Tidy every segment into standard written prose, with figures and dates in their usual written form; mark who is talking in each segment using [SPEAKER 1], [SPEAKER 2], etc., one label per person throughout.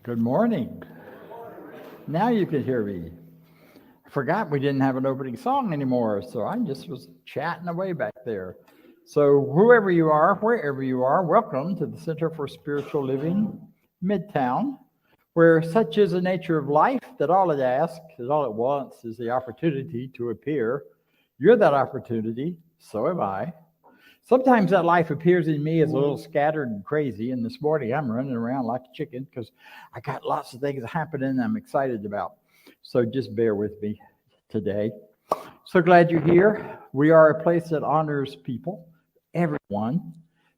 [SPEAKER 1] Good morning. Now you can hear me. I forgot we didn't have an opening song anymore, so I just was chatting away back there. So whoever you are, wherever you are, welcome to the Center for Spiritual Living, Midtown, where such is the nature of life that all it asks, that all it wants is the opportunity to appear. You're that opportunity, so am I. Sometimes that life appears in me as a little scattered and crazy, and this morning I'm running around like a chicken because I got lots of things happening I'm excited about. So just bear with me today. So glad you're here. We are a place that honors people, everyone,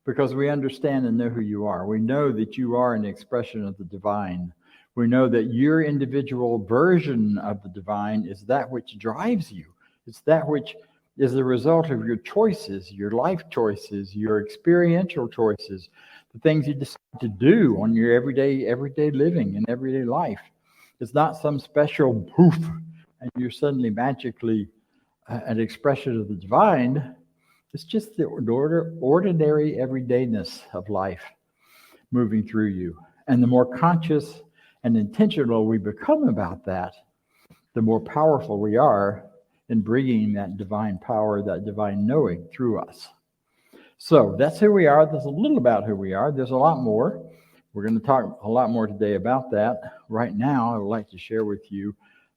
[SPEAKER 1] because we understand and know who you are. We know that you are an expression of the divine. We know that your individual version of the divine is that which drives you. It's that which is the result of your choices, your life choices, your experiential choices, the things you decide to do on your everyday living and everyday life. It's not some special poof and you're suddenly magically an expression of the divine. It's just the ordinary everydayness of life moving through you. And the more conscious and intentional we become about that, the more powerful we are in bringing that divine power, that divine knowing through us. So that's who we are. There's a little about who we are. There's a lot more. We're going to talk a lot more today about that. Right now, I would like to share with you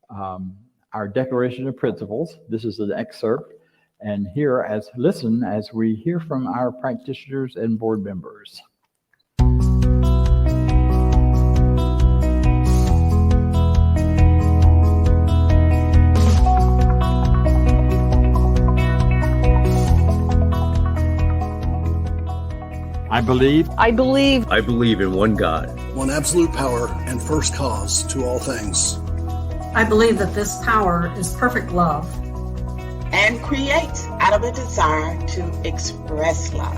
[SPEAKER 1] our Declaration of Principles. This is an excerpt. And listen as we hear from our practitioners and board members. I believe
[SPEAKER 2] in one God,
[SPEAKER 3] one absolute power and first cause to all things.
[SPEAKER 4] I believe that this power is perfect love
[SPEAKER 5] and creates out of a desire to express love.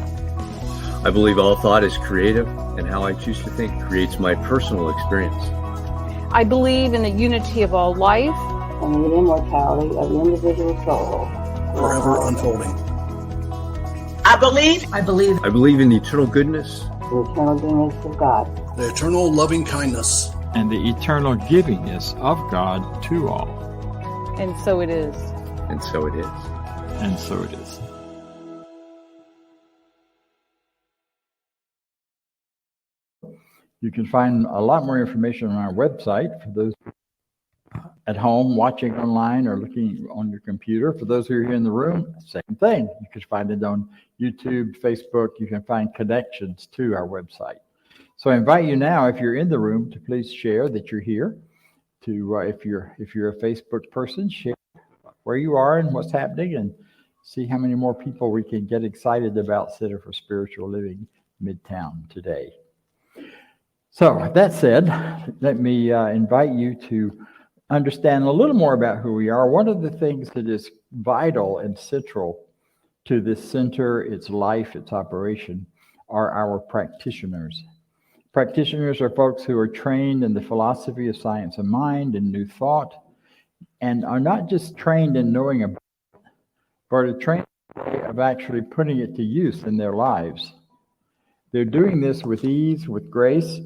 [SPEAKER 2] I believe all thought is creative, and how I choose to think creates my personal experience.
[SPEAKER 6] I believe in the unity of all life
[SPEAKER 7] and the immortality of the individual soul,
[SPEAKER 3] forever unfolding.
[SPEAKER 5] I believe
[SPEAKER 2] in the eternal goodness,
[SPEAKER 7] the eternal goodness of God,
[SPEAKER 3] the eternal loving kindness,
[SPEAKER 1] and the eternal givingness of God to all.
[SPEAKER 6] And so it is.
[SPEAKER 2] And so it is.
[SPEAKER 1] And so it is. You can find a lot more information on our website for those at home watching online or looking on your computer. For those who are here in the room, same thing. You can find it on YouTube, Facebook. You can find connections to our website. So I invite you now, if you're in the room, to please share that you're here. To if you're a Facebook person, share where you are and what's happening, and see how many more people we can get excited about Center for Spiritual Living Midtown today. So that said, let me invite you to understand a little more about who we are. One of the things that is vital and central to this center, its life, its operation, are our practitioners. Practitioners are folks who are trained in the philosophy of science of mind and new thought, and are not just trained in knowing about it, but are trained in the way of actually putting it to use in their lives. They're doing this with ease, with grace,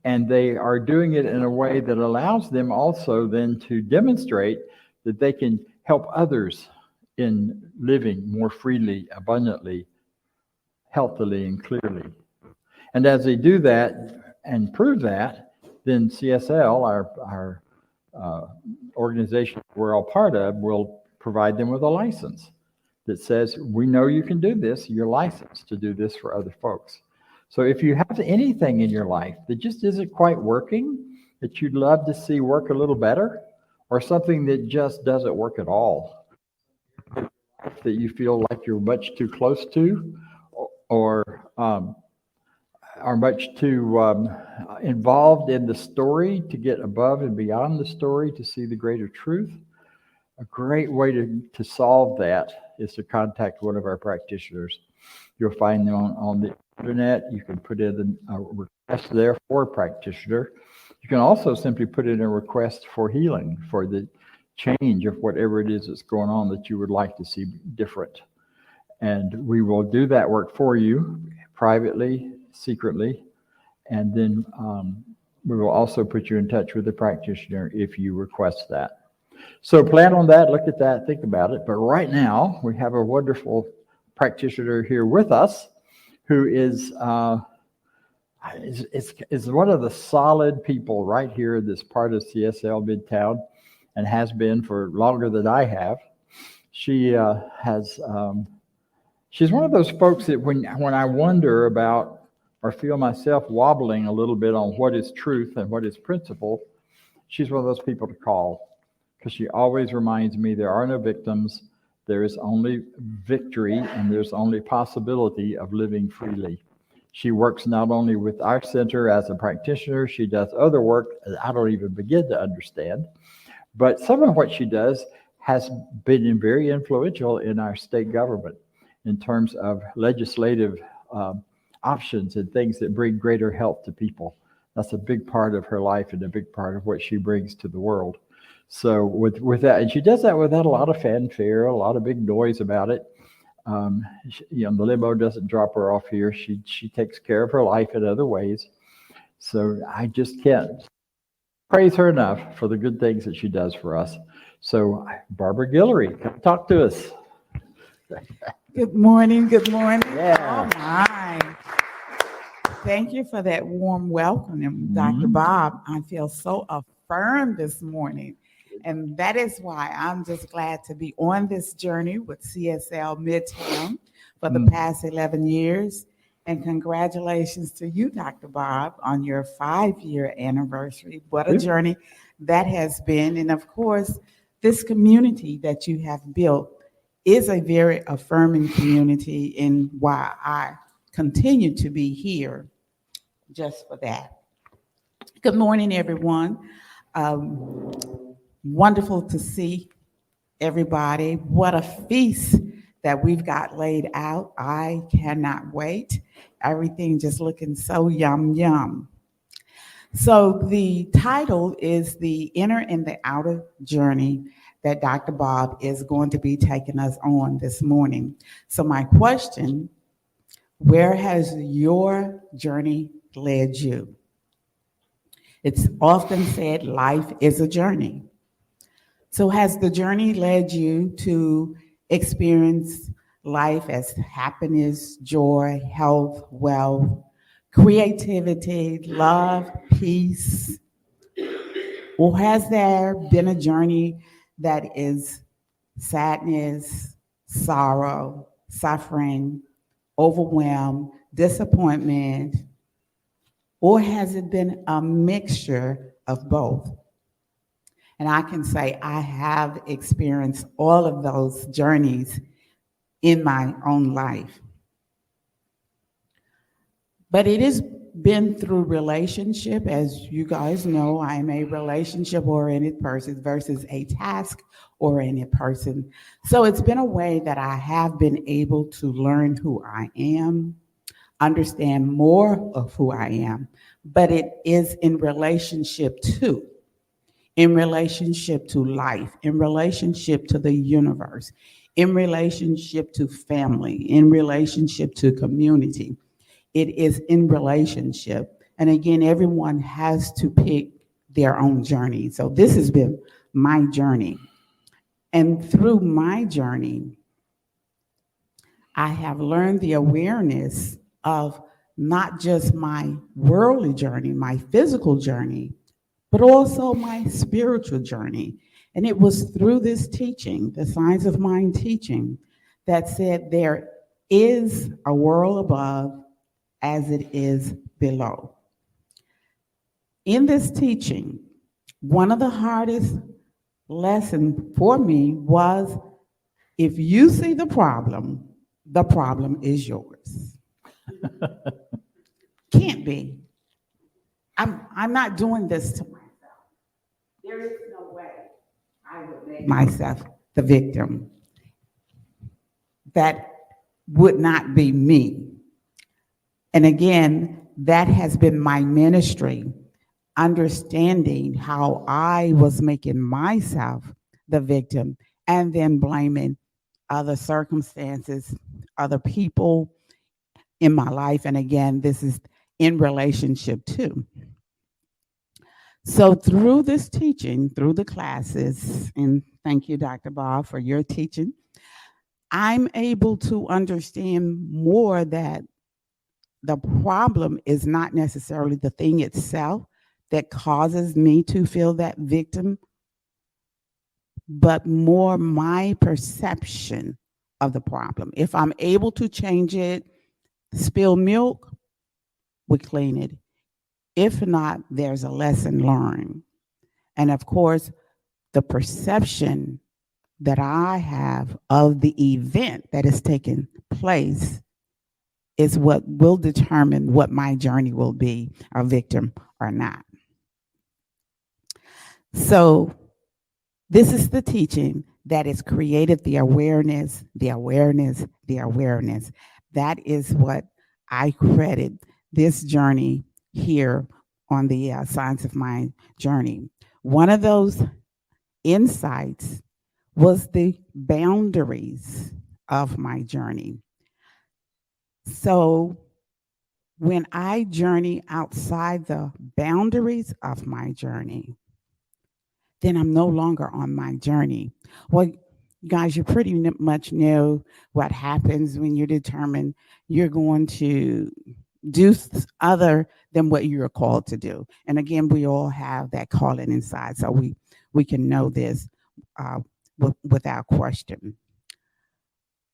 [SPEAKER 1] and they are doing it in a way that allows them also then to demonstrate that they can help others in living more freely, abundantly, healthily, and clearly. And as they do that and prove that, then CSL, our organization we're all part of, will provide them with a license that says, we know you can do this, you're licensed to do this for other folks. So if you have anything in your life that just isn't quite working, that you'd love to see work a little better, or something that just doesn't work at all, that you feel like you're much too close to, or are much too involved in the story to get above and beyond the story to see the greater truth, a great way to solve that is to contact one of our practitioners. You'll find them on the internet. You can put in a request there for a practitioner. You can also simply put in a request for healing, for the change of whatever it is that's going on that you would like to see different. And we will do that work for you privately, secretly, and then We will also put you in touch with the practitioner if you request that. So plan on that, look at that, think about it. But right now, we have a wonderful practitioner here with us who is one of the solid people right here in this part of CSL Midtown, and has been for longer than I have. She's one of those folks that when I wonder about or feel myself wobbling a little bit on what is truth and what is principle, she's one of those people to call, because she always reminds me there are no victims, there is only victory, and there's only possibility of living freely. She works not only with our center as a practitioner, she does other work that I don't even begin to understand, but some of what she does has been very influential in our state government in terms of legislative options and things that bring greater health to people. That's a big part of her life and a big part of what she brings to the world. So with that, and she does that without a lot of fanfare, a lot of big noise about it. The limo doesn't drop her off here. She takes care of her life in other ways. So I just can't praise her enough for the good things that she does for us. So Barbara Guillory, come talk to us.
[SPEAKER 8] Good morning. Good morning.
[SPEAKER 1] Yeah.
[SPEAKER 8] Oh my. Thank you for that warm welcome, Dr. Bob. I feel so affirmed this morning. And that is why I'm just glad to be on this journey with CSL Midtown for the past 11 years. And congratulations to you, Dr. Bob, on your 5-year anniversary. What a journey that has been. And of course, this community that you have built is a very affirming community, and why I continue to be here just for that. Good morning, everyone. Wonderful to see everybody. What a feast that we've got laid out. I cannot wait. Everything just looking so yum, yum. So the title is The Inner and the Outer Journey that Dr. Bob is going to be taking us on this morning. So my question, where has your journey led you? It's often said life is a journey. So has the journey led you to experience life as happiness, joy, health, wealth, creativity, love, peace? Or has there been a journey that is sadness, sorrow, suffering, overwhelm, disappointment? Or has it been a mixture of both? And I can say I have experienced all of those journeys in my own life. But it has been through relationship. As you guys know, I'm a relationship-oriented person versus a task-oriented person. So it's been a way that I have been able to learn who I am, understand more of who I am, but it is in relationship to life, in relationship to the universe, in relationship to family, in relationship to community. It is in relationship. And again, everyone has to pick their own journey. So this has been my journey. And through my journey, I have learned the awareness of not just my worldly journey, my physical journey, but also my spiritual journey. And it was through this teaching, the Science of Mind teaching, that said there is a world above as it is below. In this teaching, one of the hardest lessons for me was, if you see the problem is yours. Can't be. I'm not doing this to myself. There is no way I would make myself the victim. That would not be me. And again, that has been my ministry, understanding how I was making myself the victim and then blaming other circumstances, other people in my life. And again, this is in relationship too. So through this teaching, through the classes, and thank you, Dr. Bob, for your teaching, I'm able to understand more that the problem is not necessarily the thing itself that causes me to feel that victim, but more my perception of the problem. If I'm able to change it, spill milk, we clean it. If not, there's a lesson learned. And of course, the perception that I have of the event that is taking place is what will determine what my journey will be, a victim or not. So this is the teaching that has created the awareness, the awareness, the awareness. That is what I credit this journey here on the Science of Mind journey. One of those insights was the boundaries of my journey. So when I journey outside the boundaries of my journey, then I'm no longer on my journey. Well, guys, you pretty much know what happens when you're determined you're going to do other than what you're called to do. And again, we all have that calling inside, so we can know this without question.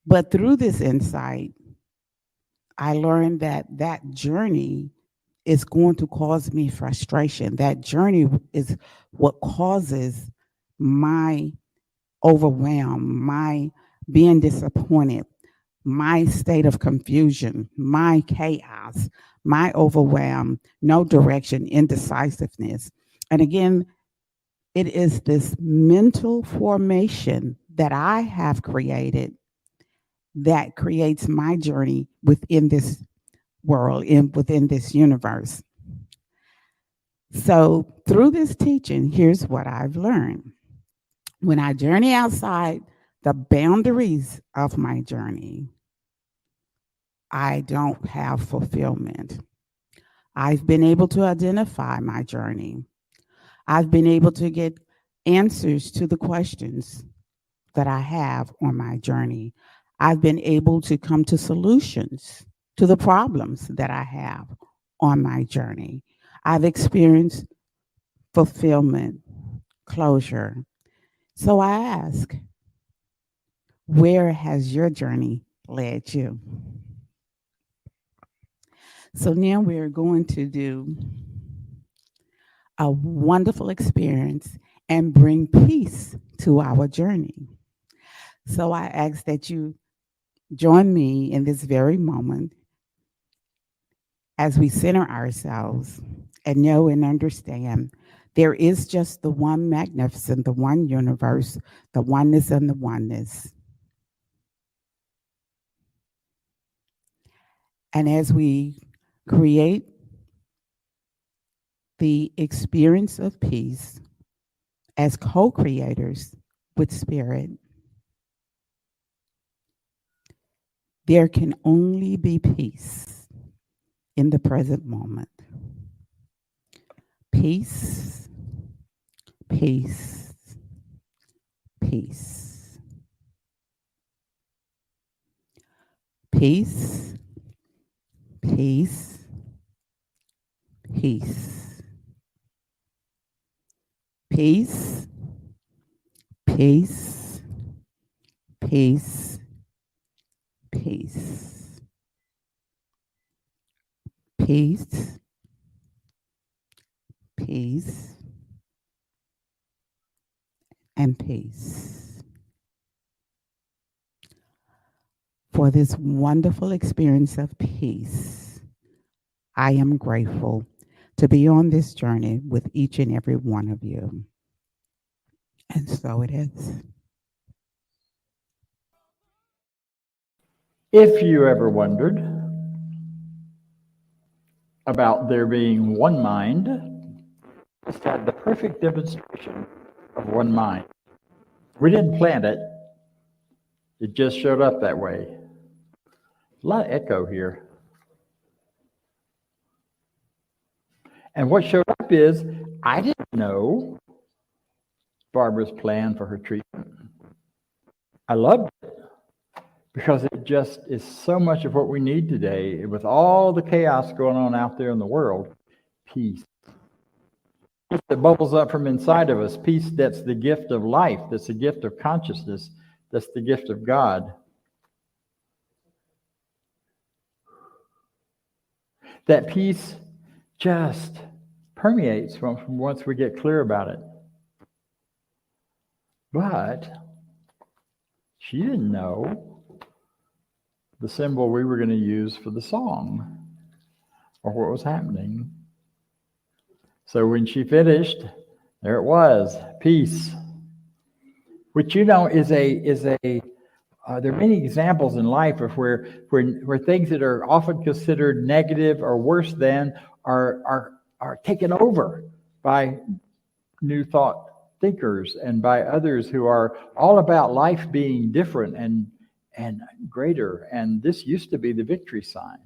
[SPEAKER 8] But through this insight, I learned that that journey is going to cause me frustration. That journey is what causes my overwhelm, my being disappointed, my state of confusion, my chaos, my overwhelm, no direction, indecisiveness. And again, it is this mental formation that I have created that creates my journey within this world, within this universe. So through this teaching, here's what I've learned. When I journey outside the boundaries of my journey, I don't have fulfillment. I've been able to identify my journey. I've been able to get answers to the questions that I have on my journey. I've been able to come to solutions to the problems that I have on my journey. I've experienced fulfillment, closure. So I ask, where has your journey led you? So now we're going to do a wonderful experience and bring peace to our journey. So I ask that you join me in this very moment as we center ourselves and know and understand there is just the one magnificent, the one universe, the oneness and the oneness. And as we create the experience of peace as co-creators with Spirit, there can only be peace in the present moment. Peace, peace, peace. Peace, peace, peace. Peace, peace, peace, peace. Peace, peace, and peace. For this wonderful experience of peace, I am grateful to be on this journey with each and every one of you. And so it is.
[SPEAKER 1] If you ever wondered about there being one mind, just had the perfect demonstration of one mind. We didn't plan it. It just showed up that way. A lot of echo here. And what showed up is I didn't know Barbara's plan for her treatment. I loved it because it just is so much of what we need today. With all the chaos going on out there in the world, peace. Peace that bubbles up from inside of us. Peace that's the gift of life, that's the gift of consciousness, that's the gift of God. That peace just permeates from once we get clear about it. But she didn't know the symbol we were going to use for the song or what was happening. So when she finished, there it was, peace, which is there are many examples in life of where things that are often considered negative or worse than are taken over by new thought thinkers and by others who are all about life being different and greater. And this used to be the victory sign.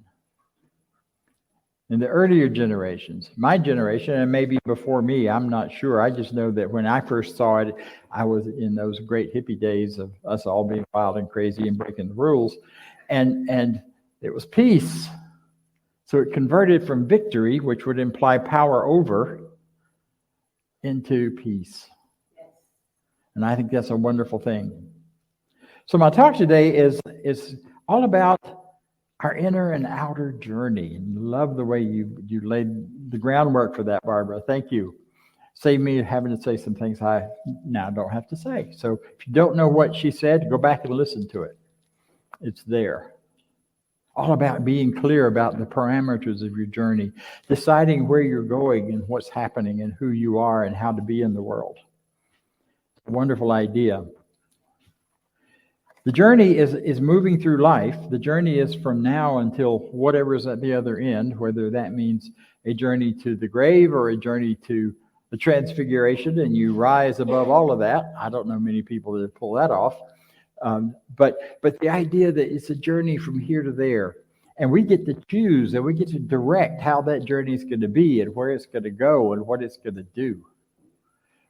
[SPEAKER 1] In the earlier generations, my generation, and maybe before me, I'm not sure. I just know that when I first saw it, I was in those great hippie days of us all being wild and crazy and breaking the rules. And it was peace. So it converted from victory, which would imply power over, into peace. And I think that's a wonderful thing. So my talk today is all about our inner and outer journey. And love the way you laid the groundwork for that, Barbara. Thank you. Save me having to say some things I now don't have to say. So if you don't know what she said, go back and listen to it. It's there. All about being clear about the parameters of your journey, deciding where you're going and what's happening and who you are and how to be in the world. A wonderful idea. The journey is moving through life. The journey is from now until whatever's at the other end, whether that means a journey to the grave or a journey to the transfiguration, and you rise above all of that. I don't know many people that pull that off. But the idea that it's a journey from here to there, and we get to choose and we get to direct how that journey is going to be and where it's going to go and what it's going to do.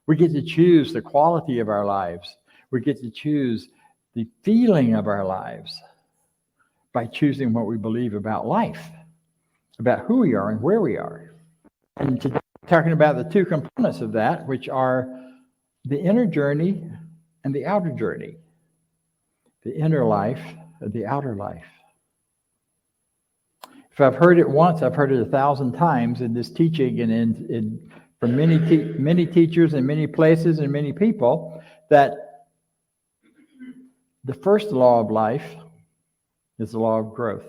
[SPEAKER 1] We get to choose the quality of our lives. We get to choose the feeling of our lives by choosing what we believe about life, about who we are and where we are. And today, talking about the two components of that, which are the inner journey and the outer journey. The inner life and the outer life. If I've heard it once, I've heard it 1,000 times in this teaching and from many teachers in many places and many people, that the first law of life is the law of growth.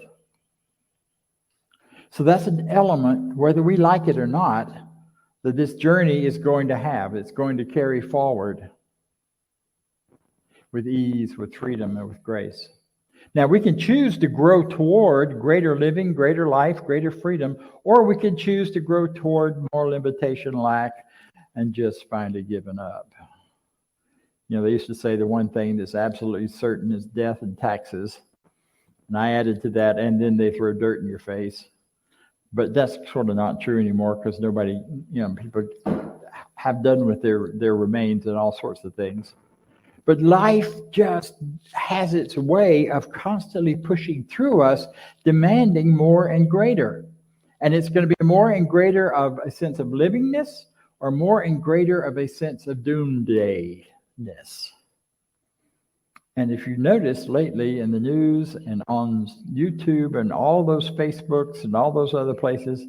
[SPEAKER 1] So that's an element, whether we like it or not, that this journey is going to have. It's going to carry forward with ease, with freedom, and with grace. Now, we can choose to grow toward greater living, greater life, greater freedom, or we can choose to grow toward more limitation, lack, and just finally giving up. You know, they used to say the one thing that's absolutely certain is death and taxes. And I added to that, and then they throw dirt in your face. But that's sort of not true anymore because nobody, people have done with their remains and all sorts of things. But life just has its way of constantly pushing through us, demanding more and greater. And it's going to be more and greater of a sense of livingness or more and greater of a sense of doomsdayness. And if you notice lately in the news and on YouTube and all those Facebooks and all those other places,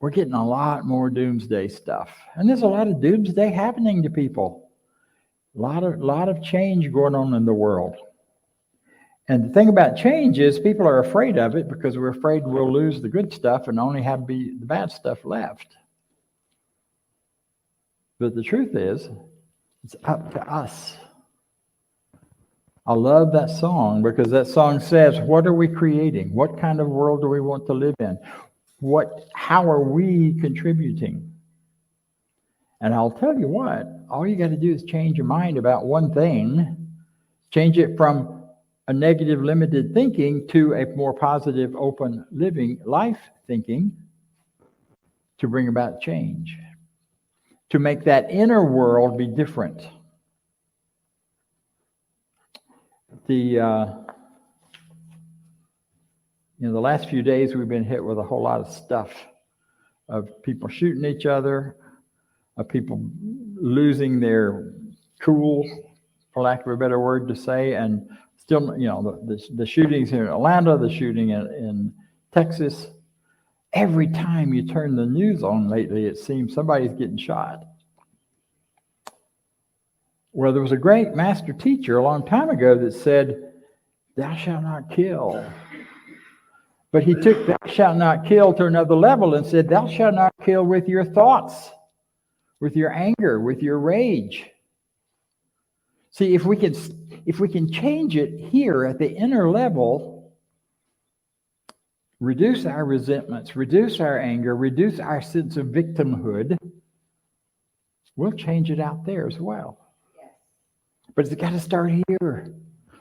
[SPEAKER 1] we're getting a lot more doomsday stuff. And there's a lot of doomsday happening to people. A lot of change going on in the world. And the thing about change is people are afraid of it because we're afraid we'll lose the good stuff and only have the bad stuff left. But the truth is, it's up to us. I love that song because that song says, what are we creating? What kind of world do we want to live in? How are we contributing? And I'll tell you what, all you got to do is change your mind about one thing, change it from a negative, limited thinking to a more positive, open, living life thinking to bring about change. to make that inner world be different. The last few days we've been hit with a whole lot of stuff of people shooting each other, of people losing their cool, for lack of a better word to say, and still, the shootings here in Atlanta, the shooting in Texas. Every time you turn the news on lately, it seems somebody's getting shot. Well, there was a great master teacher a long time ago that said, "Thou shalt not kill." But he took "thou shalt not kill" to another level and said, "Thou shalt not kill with your thoughts, with your anger, with your rage." See, if we can change it here at the inner level, reduce our resentments, reduce our anger, reduce our sense of victimhood, we'll change it out there as well. But it's got to start here.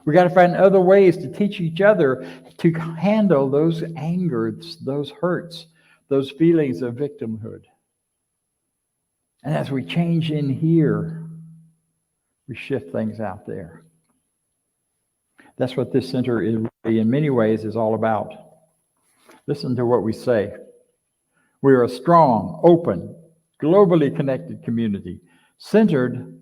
[SPEAKER 1] We got to find other ways to teach each other to handle those angers, those hurts, those feelings of victimhood. And as we change in here, we shift things out there. That's what this center is really, in many ways, is all about. Listen to what we say. We are a strong, open, globally connected community centered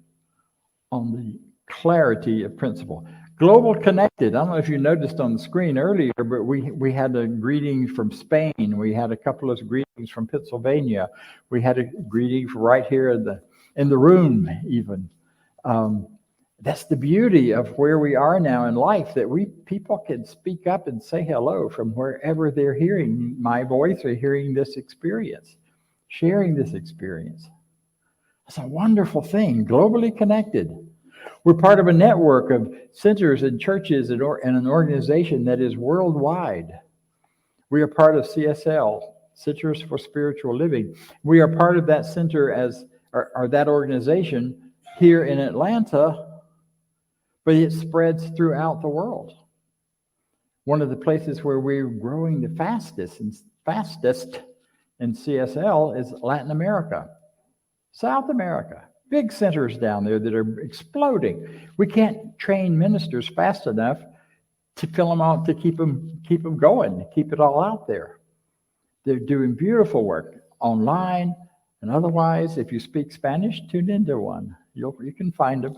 [SPEAKER 1] on the clarity of principle. Global connected. I don't know if you noticed on the screen earlier, but we had a greeting from Spain. We had a couple of greetings from Pennsylvania. We had a greeting from right here in the room even. That's the beauty of where we are now in life, that people can speak up and say hello from wherever they're hearing my voice or hearing this experience, sharing this experience. It's a wonderful thing, globally connected. We're part of a network of centers and churches and an organization that is worldwide. We are part of CSL, Centers for Spiritual Living. We are part of that center or that organization here in Atlanta, but it spreads throughout the world. One of the places where we're growing the fastest in CSL is Latin America, South America. Big centers down there that are exploding. We can't train ministers fast enough to fill them out, to keep them going, keep it all out there. They're doing beautiful work online and otherwise. If you speak Spanish, tune into one. You can find them.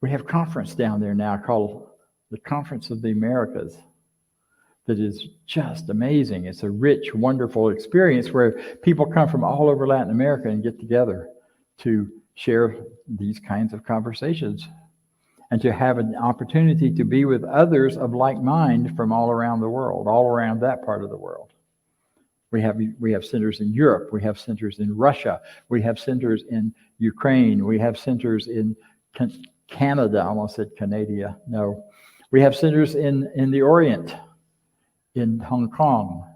[SPEAKER 1] We have a conference down there now called the Conference of the Americas that is just amazing. It's a rich, wonderful experience where people come from all over Latin America and get together to share these kinds of conversations and to have an opportunity to be with others of like mind from all around the world, all around that part of the world. We have centers in Europe. We have centers in Russia. We have centers in Ukraine. We have centers in Canada. I almost said Canada. No. We have centers in the Orient, in Hong Kong,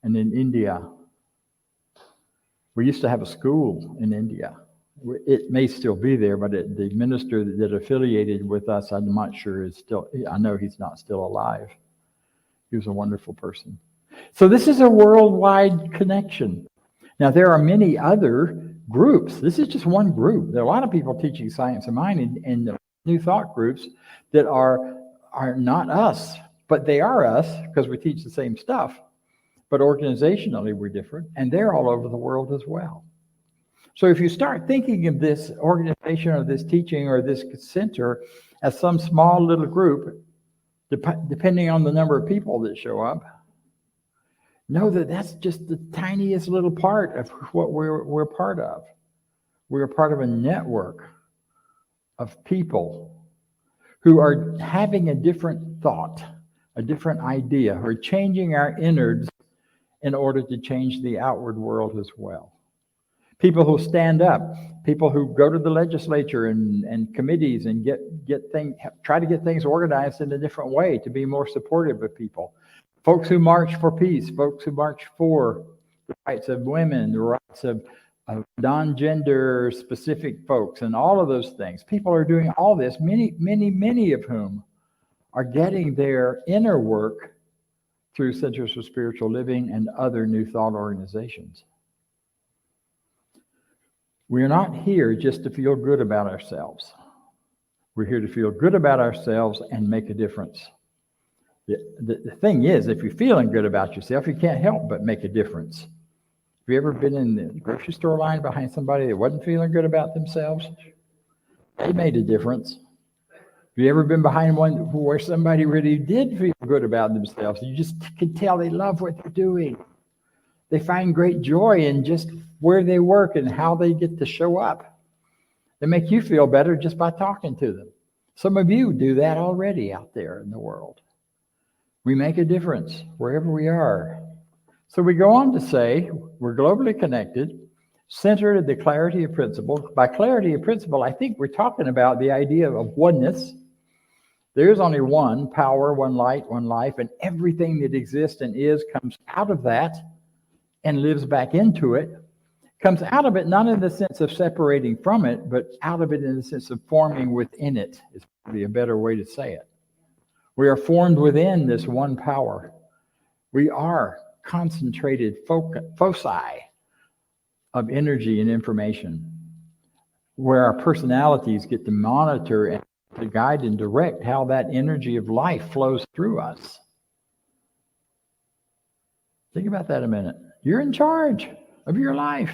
[SPEAKER 1] and in India. We used to have a school in India. It may still be there, but the minister that affiliated with us, I'm not sure is still, I know he's not still alive. He was a wonderful person. So this is a worldwide connection. Now, there are many other groups. This is just one group. There are a lot of people teaching science of mind in the New Thought groups that are not us, but they are us because we teach the same stuff. But organizationally, we're different, and they're all over the world as well. So if you start thinking of this organization or this teaching or this center as some small little group, depending on the number of people that show up, know that that's just the tiniest little part of what we're part of. We're part of a network of people who are having a different thought, a different idea, who are changing our innards in order to change the outward world as well. People who stand up, people who go to the legislature and committees and try to get things organized in a different way to be more supportive of people. Folks who march for peace, folks who march for the rights of women, the rights of non-gender specific folks, and all of those things. People are doing all this, many of whom are getting their inner work through Centers for Spiritual Living and other New Thought organizations. We're not here just to feel good about ourselves. We're here to feel good about ourselves and make a difference. The thing is, if you're feeling good about yourself, you can't help but make a difference. Have you ever been in the grocery store line behind somebody that wasn't feeling good about themselves? They made a difference. Have you ever been behind one where somebody really did feel good about themselves? You just can tell they love what they're doing. They find great joy in just where they work and how they get to show up. They make you feel better just by talking to them. Some of you do that already out there in the world. We make a difference wherever we are. So we go on to say we're globally connected, centered in the clarity of principle. By clarity of principle, I think we're talking about the idea of oneness. There is only one power, one light, one life, and everything that exists and is comes out of that and lives back into it. Comes out of it not in the sense of separating from it, but out of it in the sense of forming within it, is probably a better way to say it. We are formed within this one power. We are concentrated foci of energy and information, where our personalities get to monitor and to guide and direct how that energy of life flows through us. Think about that a minute. You're in charge of your life.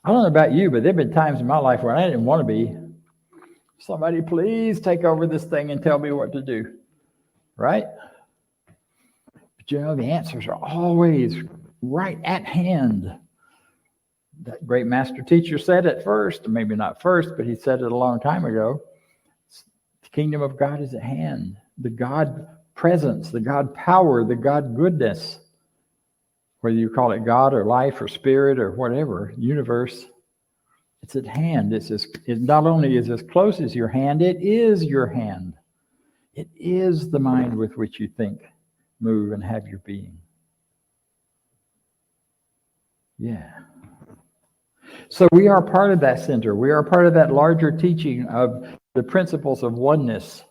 [SPEAKER 1] I don't know about you, but there have been times in my life where I didn't want to be. Somebody please take over this thing and tell me what to do. Right? But you know, the answers are always right at hand. That great master teacher said it first, or maybe not first, but he said it a long time ago. The kingdom of God is at hand. The God presence, the God power, the God goodness, whether you call it God or life or spirit or whatever, universe, it's at hand. It not only is as close as your hand, it is your hand. It is the mind with which you think, move, and have your being. Yeah. So we are part of that center. We are part of that larger teaching of the principles of oneness.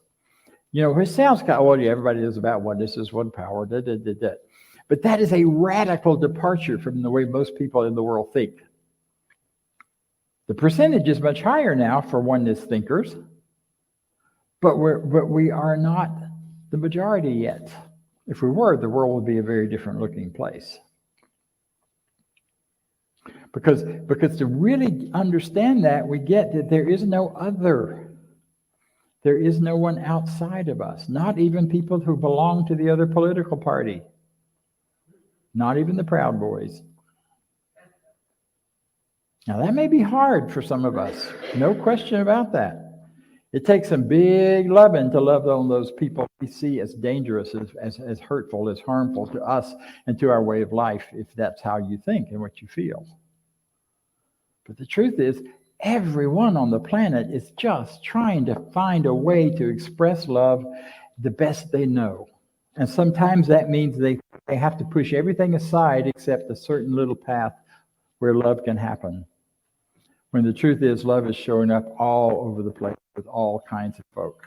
[SPEAKER 1] You know, it sounds kind of, well, yeah, everybody is about oneness, is one power, But that is a radical departure from the way most people in the world think. The percentage is much higher now for oneness thinkers, but we are not the majority yet. If we were, the world would be a very different looking place. Because to really understand that, we get that there is no other. There is no one outside of us, not even people who belong to the other political party. Not even the Proud Boys. Now, that may be hard for some of us. No question about that. It takes some big loving to love on those people we see as dangerous, as hurtful, as harmful to us and to our way of life, if that's how you think and what you feel. But the truth is, everyone on the planet is just trying to find a way to express love the best they know. And sometimes that means they have to push everything aside except a certain little path where love can happen. When the truth is, love is showing up all over the place with all kinds of folk.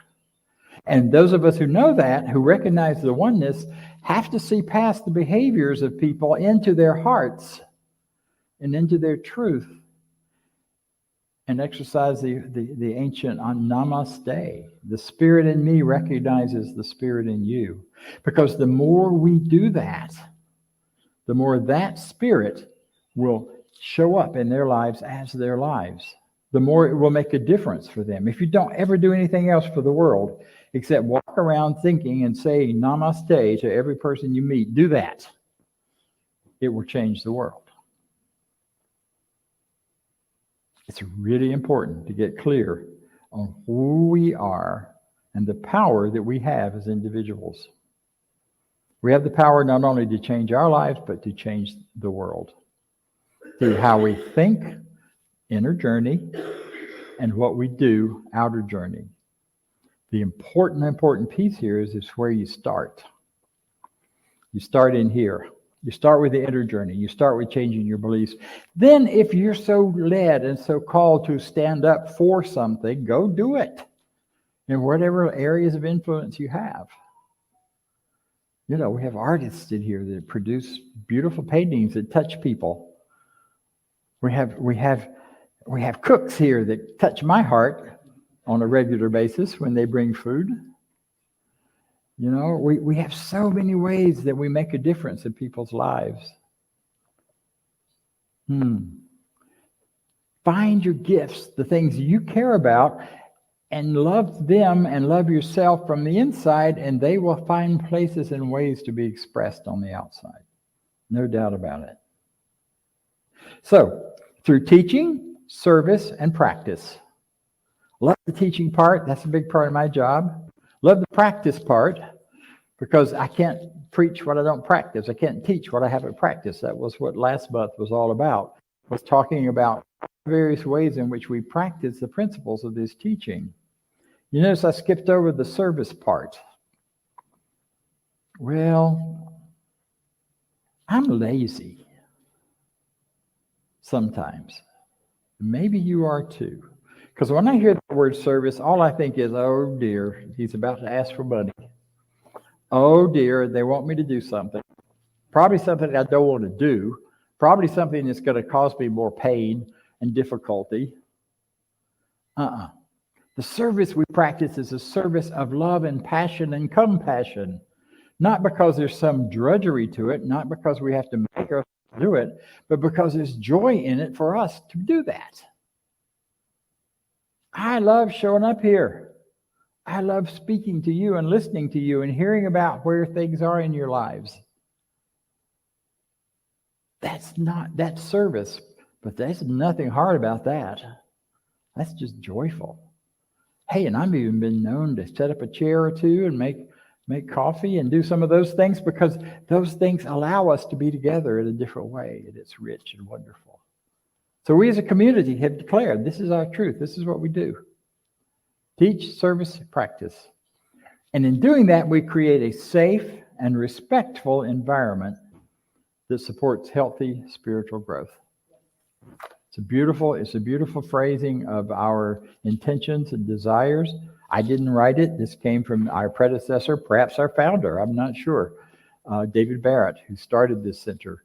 [SPEAKER 1] And those of us who know that, who recognize the oneness, have to see past the behaviors of people into their hearts and into their truth and exercise the ancient namaste. The spirit in me recognizes the spirit in you. Because the more we do that, the more that spirit will show up in their lives as their lives. The more it will make a difference for them. If you don't ever do anything else for the world except walk around thinking and saying namaste to every person you meet, do that. It will change the world. It's really important to get clear on who we are and the power that we have as individuals. We have the power not only to change our lives, but to change the world through how we think, inner journey, and what we do, outer journey. The important piece here is where you start. You start in here. You start with the inner journey. You start with changing your beliefs. Then if you're so led and so called to stand up for something, go do it in whatever areas of influence you have. You know, we have artists in here that produce beautiful paintings that touch people. We have We have cooks here that touch my heart on a regular basis when they bring food. You know, we have so many ways that we make a difference in people's lives. Find your gifts, the things you care about, and love them and love yourself from the inside, and they will find places and ways to be expressed on the outside. No doubt about it. So, through teaching, service, and practice. Love the teaching part. That's a big part of my job. Love the practice part, because I can't preach what I don't practice. I can't teach what I haven't practiced. That was what last month was all about, was talking about various ways in which we practice the principles of this teaching. You notice I skipped over the service part. Well, I'm lazy sometimes. Maybe you are too. Because when I hear the word service, all I think is, oh dear, he's about to ask for money. Oh dear, they want me to do something. Probably something I don't want to do. Probably something that's going to cause me more pain and difficulty. The service we practice is a service of love and passion and compassion. Not because there's some drudgery to it, not because we have to make ourselves do it, but because there's joy in it for us to do that. I love showing up here. I love speaking to you and listening to you and hearing about where things are in your lives. That's service, but there's nothing hard about that. That's just joyful. Hey, and I've even been known to set up a chair or two and make coffee and do some of those things, because those things allow us to be together in a different way, and it's rich and wonderful. So we as a community have declared this is our truth. This is what we do. Teach, service, practice. And in doing that, we create a safe and respectful environment that supports healthy spiritual growth. It's a beautiful phrasing of our intentions and desires. I didn't write it. This came from our predecessor, perhaps our founder, I'm not sure, David Barrett, who started this center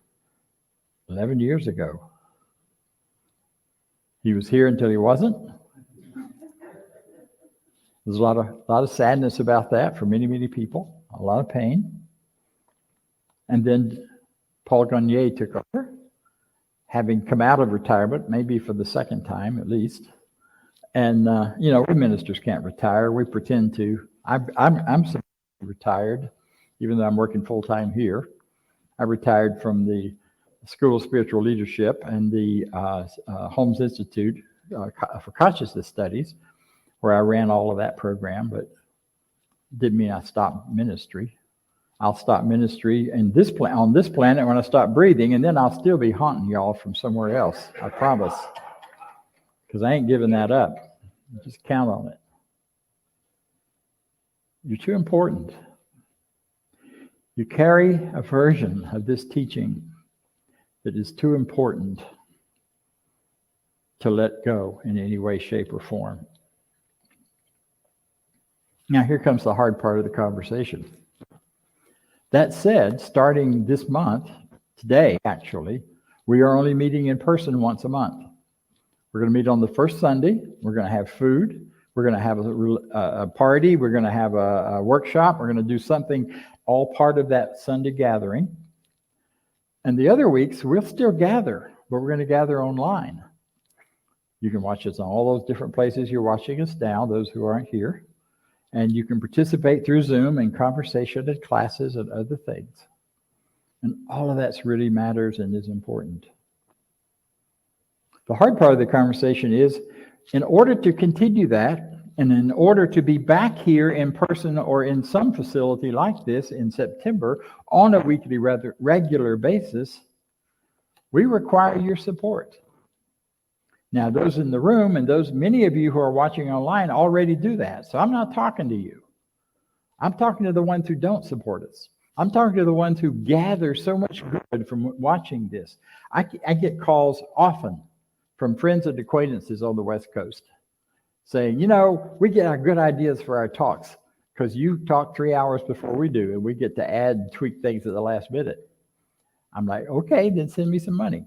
[SPEAKER 1] 11 years ago. He was here until he wasn't. There's a lot of sadness about that for many, many people, a lot of pain. And then Paul Gagnier took over, having come out of retirement, maybe for the second time at least. And, we ministers can't retire. We pretend to. I'm retired, even though I'm working full-time here. I retired from the School of Spiritual Leadership and the Holmes Institute for Consciousness Studies, where I ran all of that program, but didn't mean I stopped ministry. I'll stop ministry on this planet when I stop breathing, and then I'll still be haunting y'all from somewhere else, I promise. Because I ain't giving that up. Just count on it. You're too important. You carry a version of this teaching that is too important to let go in any way, shape, or form. Now, here comes the hard part of the conversation. That said, starting this month, today actually, we are only meeting in person once a month. We're going to meet on the first Sunday. We're going to have food. We're going to have a party. We're going to have a workshop. We're going to do something, all part of that Sunday gathering. And the other weeks, we'll still gather, but we're going to gather online. You can watch us on all those different places you're watching us now, those who aren't here. And you can participate through Zoom in conversation and classes and other things. And all of that really matters and is important. The hard part of the conversation is, in order to continue that, and in order to be back here in person or in some facility like this in September on a weekly, rather regular basis, we require your support. Now, those in the room and many of you who are watching online already do that. So I'm not talking to you. I'm talking to the ones who don't support us. I'm talking to the ones who gather so much good from watching this. I get calls often from friends and acquaintances on the West Coast saying, we get our good ideas for our talks because you talk 3 hours before we do, and we get to add and tweak things at the last minute. I'm like, okay, then send me some money.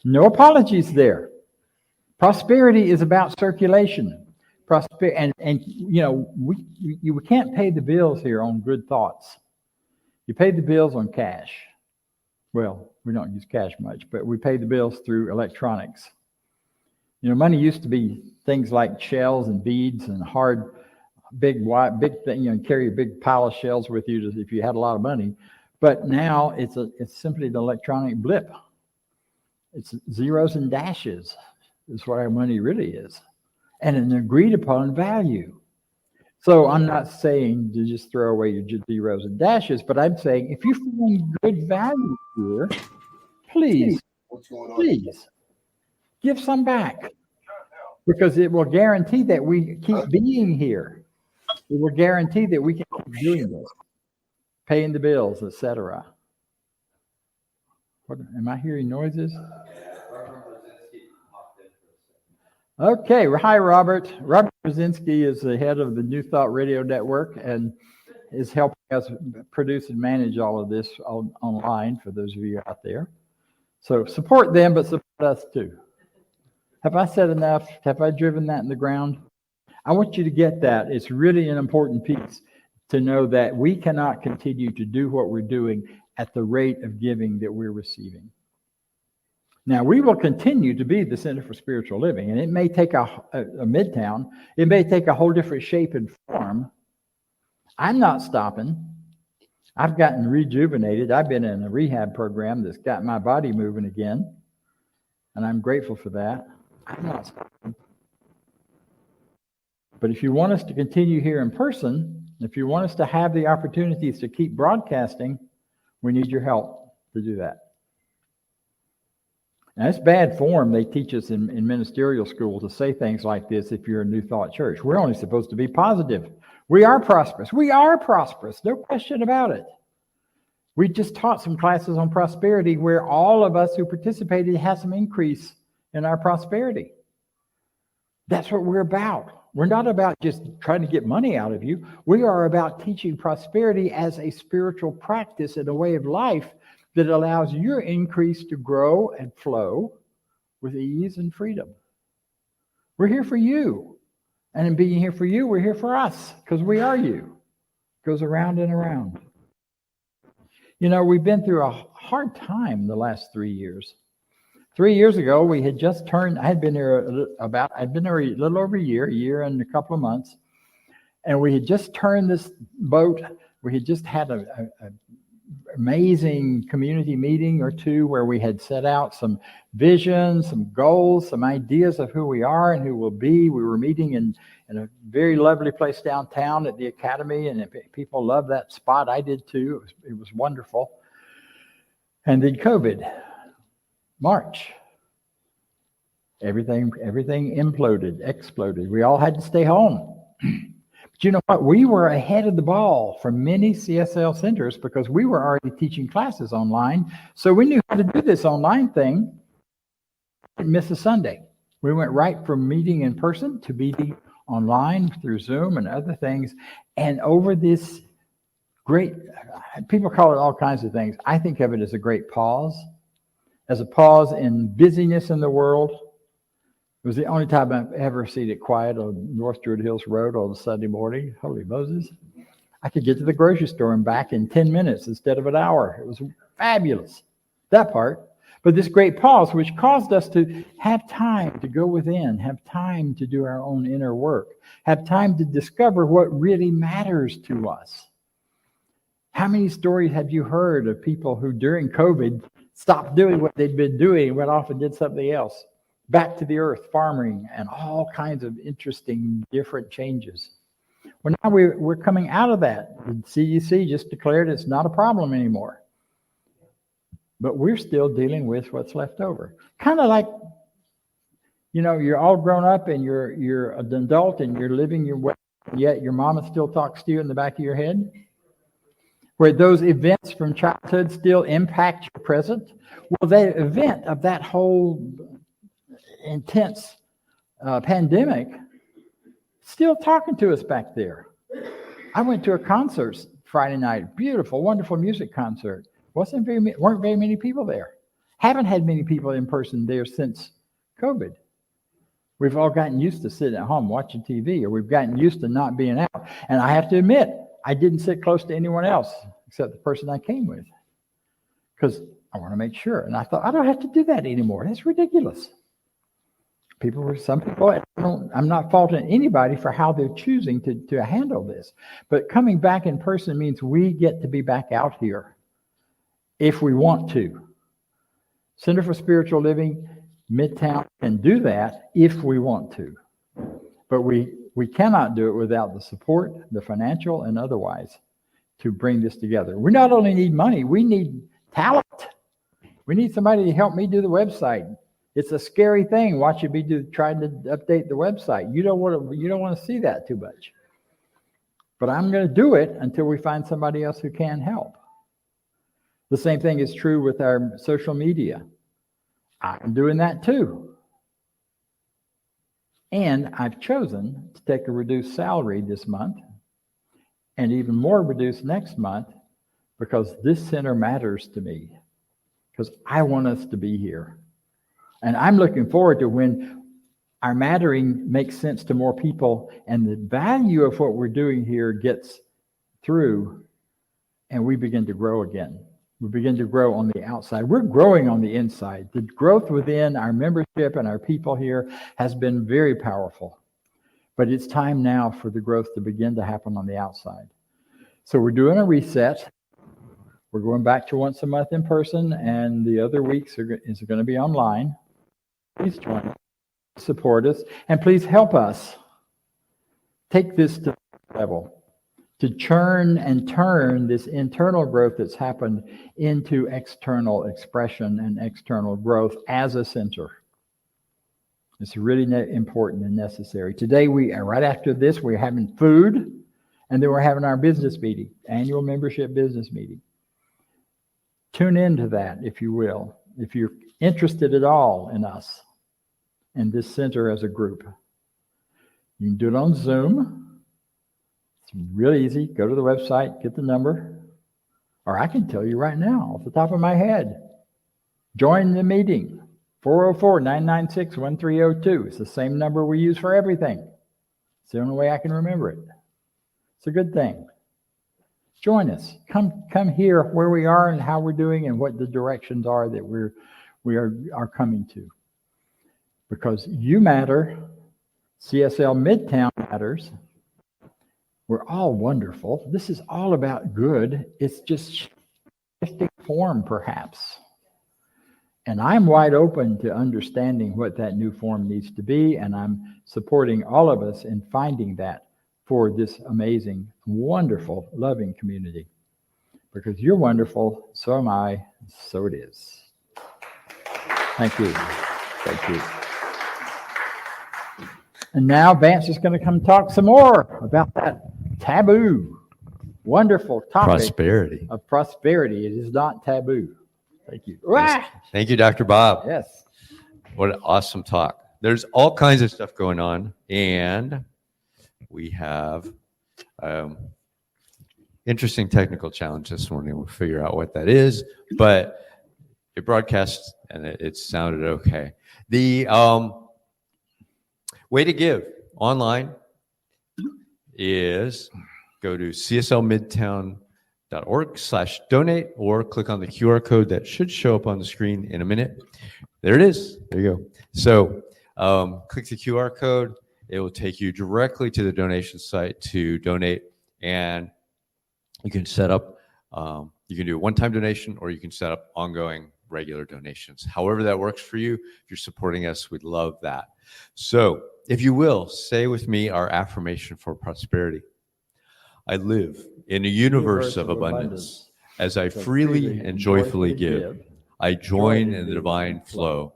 [SPEAKER 1] No apologies there. Prosperity is about circulation. And we can't pay the bills here on good thoughts. You pay the bills on cash. Well, we don't use cash much, but we pay the bills through electronics. Money used to be things like shells and beads and hard, big thing. Carry a big pile of shells with you if you had a lot of money. But now it's simply the electronic blip. It's zeros and dashes is what our money really is, and an agreed upon value. So I'm not saying to just throw away your zeros and dashes, but I'm saying if you find good value here, please give some back, because it will guarantee that we keep being here. It will guarantee that we can keep doing this, paying the bills, etc. What, am I hearing noises? Okay. Hi, Robert. Robert Brzezinski is the head of the New Thought Radio Network and is helping us produce and manage all of this online for those of you out there. So support them, but support us too. Have I said enough? Have I driven that in the ground? I want you to get that. It's really an important piece to know that we cannot continue to do what we're doing at the rate of giving that we're receiving. Now, we will continue to be the Center for Spiritual Living, and it may take a Midtown. It may take a whole different shape and form. I'm not stopping. I've gotten rejuvenated. I've been in a rehab program that's got my body moving again, and I'm grateful for that. I'm not stopping. But if you want us to continue here in person, if you want us to have the opportunities to keep broadcasting, we need your help to do that. Now, it's bad form. They teach us in ministerial school to say things like this if you're a New Thought church. We're only supposed to be positive. We are prosperous. We are prosperous. No question about it. We just taught some classes on prosperity where all of us who participated had some increase in our prosperity. That's what we're about. We're not about just trying to get money out of you. We are about teaching prosperity as a spiritual practice and a way of life that allows your increase to grow and flow with ease and freedom. We're here for you. And in being here for you, we're here for us, because we are you. It goes around and around. We've been through a hard time the last 3 years. 3 years ago, we had just turned, I'd been there a little over a year and a couple of months. And we had just turned this boat. We had just had an amazing community meeting or two where we had set out some visions, some goals, some ideas of who we are and who we'll be. We were meeting in a very lovely place downtown at the Academy, and people loved that spot. I did too. It was wonderful. And then COVID, March. Everything imploded, exploded. We all had to stay home. But you know what? We were ahead of the ball for many CSL centers because we were already teaching classes online. So we knew how to do this online thing. Didn't miss a Sunday. We went right from meeting in person to meeting online through Zoom and other things. And over this great, people call it all kinds of things. I think of it as a great pause, as a pause in busyness in the world. It was the only time I've ever seen it quiet on North Druid Hills Road on a Sunday morning. Holy Moses. I could get to the grocery store and back in 10 minutes instead of an hour. It was fabulous, that part. But this great pause, which caused us to have time to go within, have time to do our own inner work, have time to discover what really matters to us. How many stories have you heard of people who during COVID stopped doing what they'd been doing and went off and did something else? Back to the earth, farming, and all kinds of interesting, different changes. Well, now we're coming out of that. The CDC just declared it's not a problem anymore. But we're still dealing with what's left over. Kind of like, you're all grown up and you're an adult and you're living your way, yet your mama still talks to you in the back of your head. Where those events from childhood still impact your present. Well, the event of that whole intense pandemic still talking to us back there. I went to a concert Friday night, beautiful, wonderful music concert. Weren't very many people there. Haven't had many people in person there since COVID. We've all gotten used to sitting at home watching TV, or we've gotten used to not being out. And I have to admit, I didn't sit close to anyone else except the person I came with, because I want to make sure. And I thought, I don't have to do that anymore. That's ridiculous. Some people, I'm not faulting anybody for how they're choosing to handle this. But coming back in person means we get to be back out here if we want to. Center for Spiritual Living, Midtown can do that if we want to. But we cannot do it without the support, the financial and otherwise, to bring this together. We not only need money, we need talent. We need somebody to help me do the website. It's a scary thing watching me trying to update the website. You don't want to see that too much. But I'm going to do it until we find somebody else who can help. The same thing is true with our social media. I'm doing that too. And I've chosen to take a reduced salary this month and even more reduced next month, because this center matters to me, because I want us to be here. And I'm looking forward to when our mattering makes sense to more people and the value of what we're doing here gets through and we begin to grow again. We begin to grow on the outside. We're growing on the inside. The growth within our membership and our people here has been very powerful. But it's time now for the growth to begin to happen on the outside. So we're doing a reset. We're going back to once a month in person, and the other weeks is going to be online. Please join us, support us, and please help us take this to the level, to churn and turn this internal growth that's happened into external expression and external growth as a center. It's really important and necessary. Today, right after this, we're having food, and then we're having our business meeting, annual membership business meeting. Tune into that, if you will, if you're interested at all in us and this center as a group. You can do it on Zoom. It's really easy. Go to the website, get the number, or I can tell you right now off the top of my head. Join the meeting, 404-996-1302. It's the same number we use for everything. It's the only way I can remember it. It's a good thing. Join us. Come hear where we are and how we're doing and what the directions are that we are coming to. Because you matter. CSL Midtown matters. We're all wonderful. This is all about good. It's just shifting form, perhaps. And I'm wide open to understanding what that new form needs to be, and I'm supporting all of us in finding that for this amazing, wonderful, loving community. Because you're wonderful, so am I, so it is. Thank you. Thank you. And now Vance is going to come talk some more about that taboo, wonderful topic of prosperity. It is not taboo. Thank you.
[SPEAKER 2] Yes. Thank you, Dr. Bob.
[SPEAKER 1] Yes.
[SPEAKER 2] What an awesome talk. There's all kinds of stuff going on, and we have interesting technical challenge this morning. We'll figure out what that is, but it broadcast and it sounded okay. The way to give online is go to cslmidtown.org/donate or click on the QR code that should show up on the screen in a minute. There it is. There you go. So click the QR code. It will take you directly to the donation site to donate, and you can set up, you can do a one-time donation, or you can set up ongoing regular donations. However that works for you, if you're supporting us, we'd love that. So if you will, say with me our affirmation for prosperity. I live in a universe of abundance. As I freely and joyfully give, I join in the divine flow,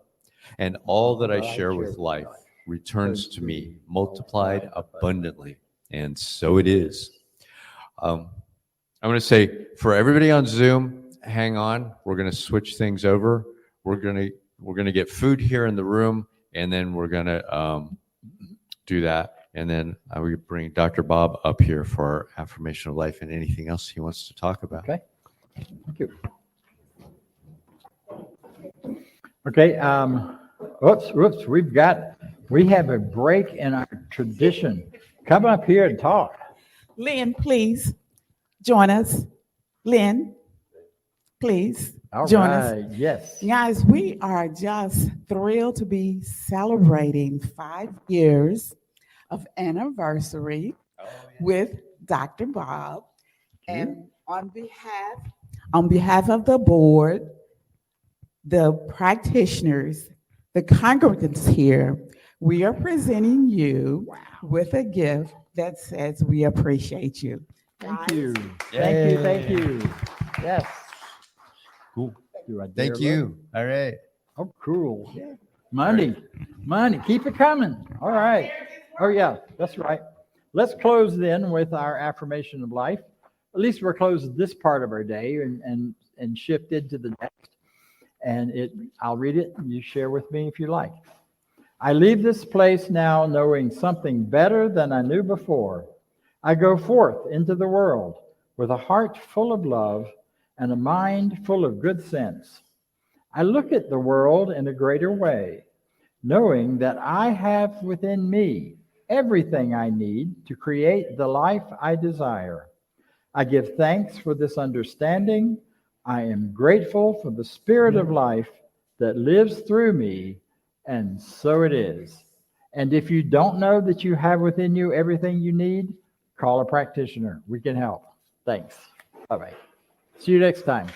[SPEAKER 2] and all that I share with life returns to me multiplied abundantly, and so it is. I'm going to say for everybody on Zoom, hang on. We're going to switch things over. We're going to get food here in the room, and then we're going to do that. And then I will bring Dr. Bob up here for our affirmation of life and anything else he wants to talk about.
[SPEAKER 1] Okay. Thank you. Okay, whoops, we have a break in our tradition. Come up here and talk.
[SPEAKER 8] Lynn, please join us. Lynn, please
[SPEAKER 1] All
[SPEAKER 8] join us.
[SPEAKER 1] right, yes.
[SPEAKER 8] Guys, we are just thrilled to be celebrating 5 years of anniversary with Dr. Bob. And on behalf of the board, the practitioners, the congregants here, we are presenting you with a gift that says we appreciate you.
[SPEAKER 1] Thank you.
[SPEAKER 2] Yay.
[SPEAKER 1] Thank you. Yes.
[SPEAKER 2] Cool.
[SPEAKER 1] Do I dare
[SPEAKER 2] Thank
[SPEAKER 1] look?
[SPEAKER 2] you. All right.
[SPEAKER 1] Oh, cool. Money. Keep it coming. All right. Oh, yeah, that's right. Let's close then with our affirmation of life. At least we're closing this part of our day and shift into the next. And I'll read it and you share with me if you like. I leave this place now knowing something better than I knew before. I go forth into the world with a heart full of love and a mind full of good sense. I look at the world in a greater way, knowing that I have within me everything I need to create the life I desire. I give thanks for this understanding. I am grateful for the spirit of life that lives through me, and so it is. And if you don't know that you have within you everything you need, call a practitioner. We can help. Thanks. Bye-bye. See you next time.